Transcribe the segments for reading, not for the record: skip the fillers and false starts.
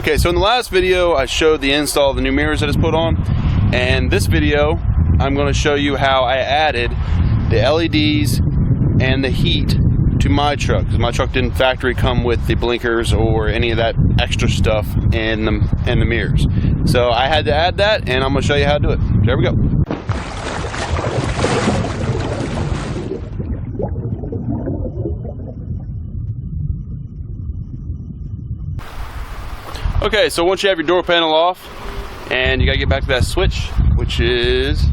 Okay, so in the last video I showed the install of the new mirrors that is put on, and this video I'm going to show you how I added the LEDs and the heat to my truck, because my truck didn't factory come with the blinkers or any of that extra stuff in the mirrors. So I had to add that, and I'm going to show you how to do it. There we go. Okay, so once you have your door panel off, and you gotta get back to that switch, which is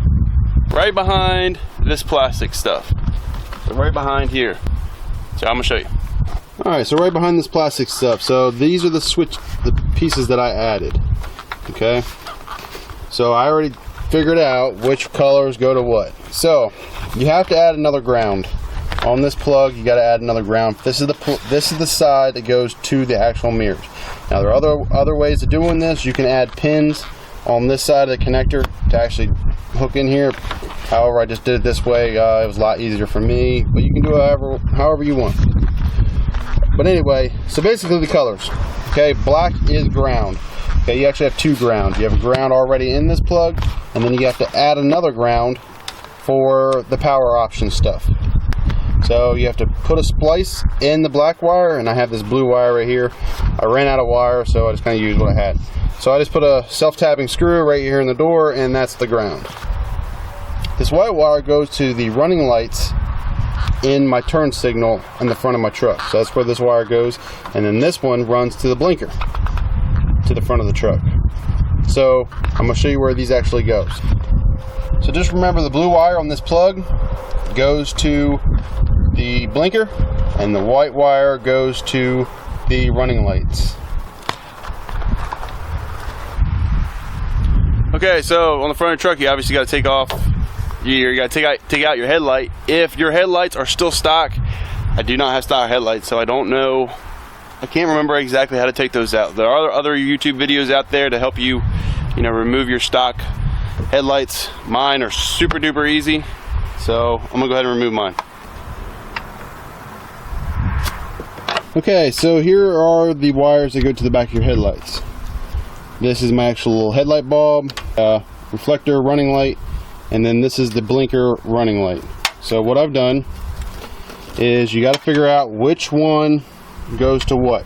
right behind this plastic stuff. So right behind here. So I'm gonna show you. Alright, so right behind this plastic stuff. So these are the pieces that I added. Okay. So I already figured out which colors go to what. So you have to add another ground. On this plug, you got to add another ground. This is the side that goes to the actual mirrors. Now there are other ways of doing this. You can add pins on this side of the connector to actually hook in here. However, I just did it this way. It was a lot easier for me, but you can do it however you want. But anyway, so basically the colors. Okay, black is ground. Okay, you actually have two grounds. You have a ground already in this plug, and then you have to add another ground for the power option stuff. So you have to put a splice in the black wire, and I have this blue wire right here. I ran out of wire, so I just kind of used what I had. So I just put a self-tapping screw right here in the door, and that's the ground. This white wire goes to the running lights in my turn signal in the front of my truck. So that's where this wire goes, and then this one runs to the blinker to the front of the truck. So I'm going to show you where these actually goes. So just remember, the blue wire on this plug goes to the blinker, and the white wire goes to the running lights. Okay, so on the front of the truck, you obviously got to take off. You got to take out your headlight. If your headlights are still stock, I do not have stock headlights, so I don't know. I can't remember exactly how to take those out. There are other YouTube videos out there to help you, remove your stock headlights. Mine are super duper easy, so I'm gonna go ahead and remove mine. Okay, so here are the wires that go to the back of your headlights. This is my actual headlight bulb, reflector, running light, and then this is the blinker running light. So what I've done is you got to figure out which one goes to what.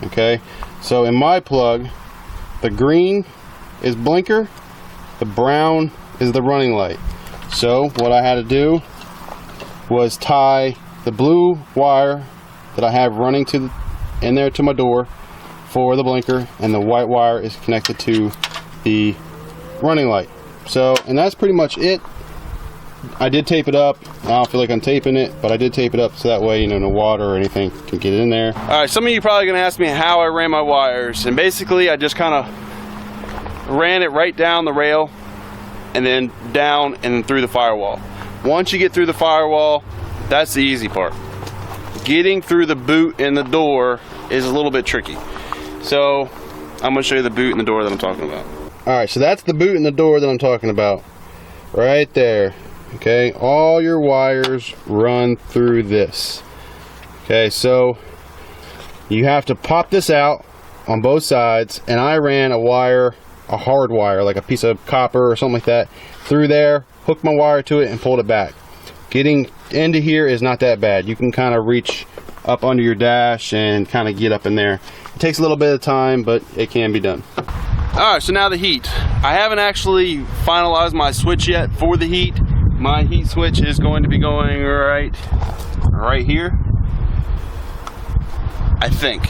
Okay, so in my plug, the green is blinker, the brown is the running light. So what I had to do was tie the blue wire that I have running in there to my door for the blinker, and the white wire is connected to the running light. So, and that's pretty much it. I did tape it up. I don't feel like I'm taping it, but I did tape it up so that way, no water or anything can get in there. Alright, some of you are probably going to ask me how I ran my wires, and basically I just kind of ran it right down the rail and then down and then through the firewall. Once you get through the firewall, that's the easy part. Getting through the boot in the door is a little bit tricky. So I'm going to show you the boot in the door that I'm talking about. Alright, so that's the boot in the door that I'm talking about. Right there. Okay, all your wires run through this. Okay, so you have to pop this out on both sides, and I ran a wire, a hard wire, like a piece of copper or something like that, through there, hooked my wire to it and pulled it back. Getting into here is not that bad. You can kind of reach up under your dash and kind of get up in there. It takes a little bit of time, but it can be done. Alright, so now the heat. I haven't actually finalized my switch yet for the heat. My heat switch is going to be going right here, I think.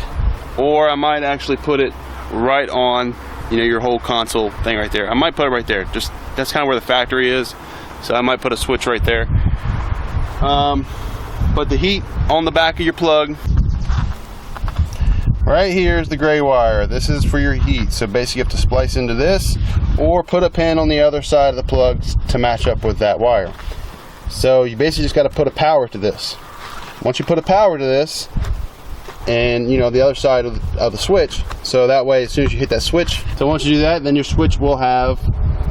Or I might actually put it right on, your whole console thing right there. I might put it right there. Just that's kind of where the factory is. So I might put a switch right there. But the heat on the back of your plug, right here is the gray wire. This is for your heat. So basically you have to splice into this or put a pin on the other side of the plug to match up with that wire. So you basically just got to put a power to this. Once you put a power to this, and the other side of the switch, so that way as soon as you hit that switch, so once you do that, then your switch will have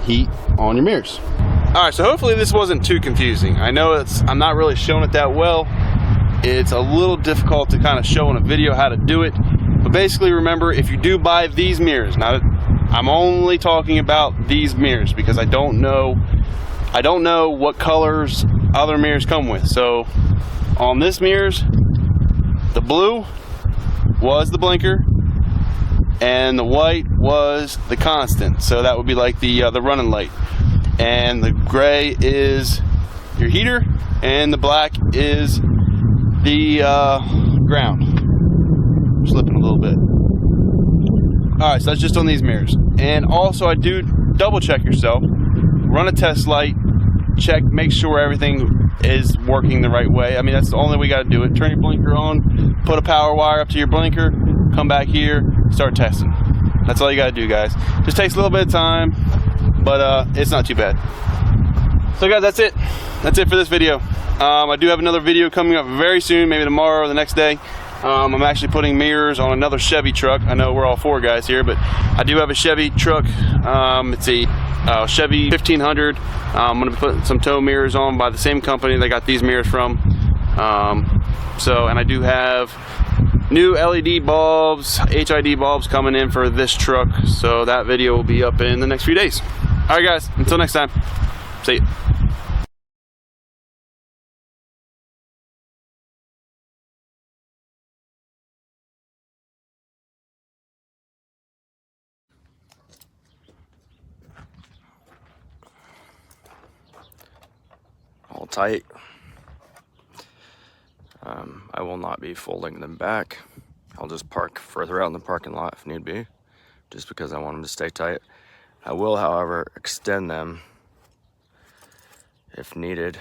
heat on your mirrors. Alright, so hopefully this wasn't too confusing. I know I'm not really showing it that well. It's a little difficult to kind of show in a video how to do it. But basically, remember, if you do buy these mirrors, now I'm only talking about these mirrors because I don't know what colors other mirrors come with. So on this mirrors, the blue was the blinker and the white was the constant. So that would be like the running light, and the gray is your heater, and the black is the ground. I'm slipping a little bit. Alright, so that's just on these mirrors. And also, I do double check yourself, run a test light, check, make sure everything is working the right way. I mean, that's the only way we got to do it. Turn your blinker on, put a power wire up to your blinker, come back here, start testing. That's all you got to do, guys. Just takes a little bit of time, but it's not too bad. So guys, that's it. That's it for this video. I do have another video coming up very soon, maybe tomorrow or the next day. I'm actually putting mirrors on another Chevy truck. I know we're all four guys here, but I do have a Chevy truck. It's a Chevy 1500. I'm going to be putting some tow mirrors on by the same company that I got these mirrors from. And I do have new LED bulbs, HID bulbs coming in for this truck. So that video will be up in the next few days. All right, guys. Until next time. See ya. All tight. I will not be folding them back. I'll just park further out in the parking lot if need be, just because I want them to stay tight. I will, however, extend them if needed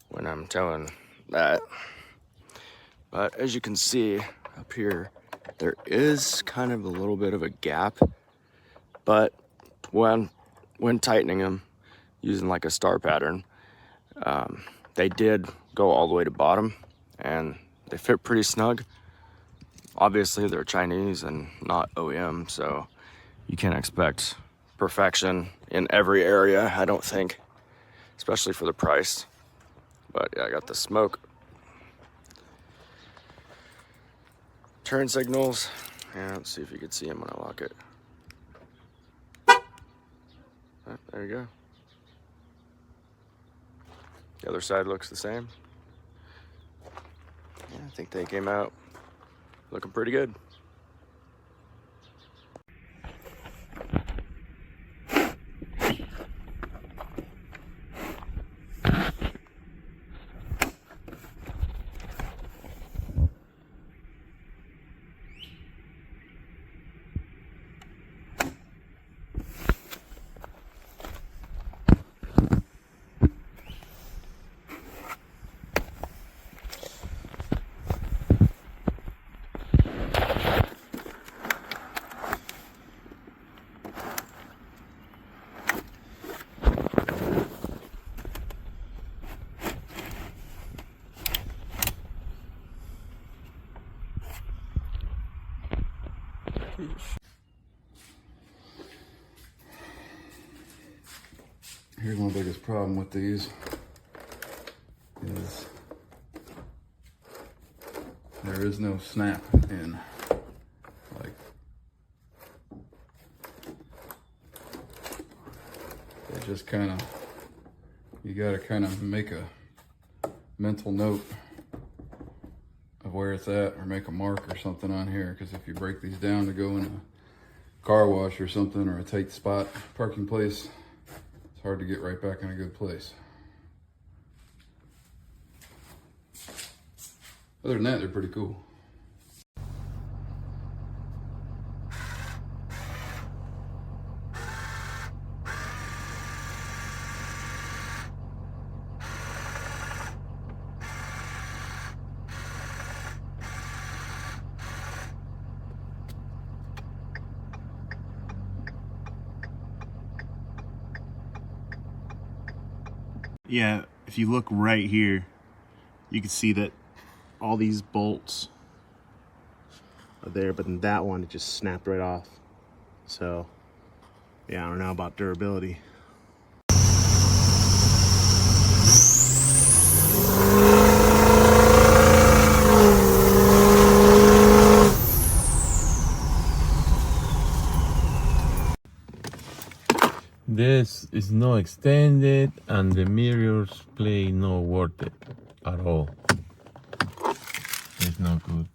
when I'm towing that. But as you can see up here, there is kind of a little bit of a gap, but when tightening them using like a star pattern, they did go all the way to bottom and they fit pretty snug. Obviously they're Chinese and not OEM, so you can't expect perfection in every area, I don't think, especially for the price. But yeah, I got the smoke, turn signals, and let's see if you can see them when I lock it. Oh, there you go. The other side looks the same. Yeah, I think they came out looking pretty good. Here's my biggest problem with these is there is no snap in. Like, it just kind of, you got to kind of make a mental note of where it's at, or make a mark or something on here, because if you break these down to go in a car wash or something, or a tight spot parking place, it's hard to get right back in a good place. Other than that, they're pretty cool. Yeah, if you look right here, you can see that all these bolts are there, but then that one, it just snapped right off. So, yeah, I don't know about durability. This is not extended and the mirrors play not worth it at all. It's not good.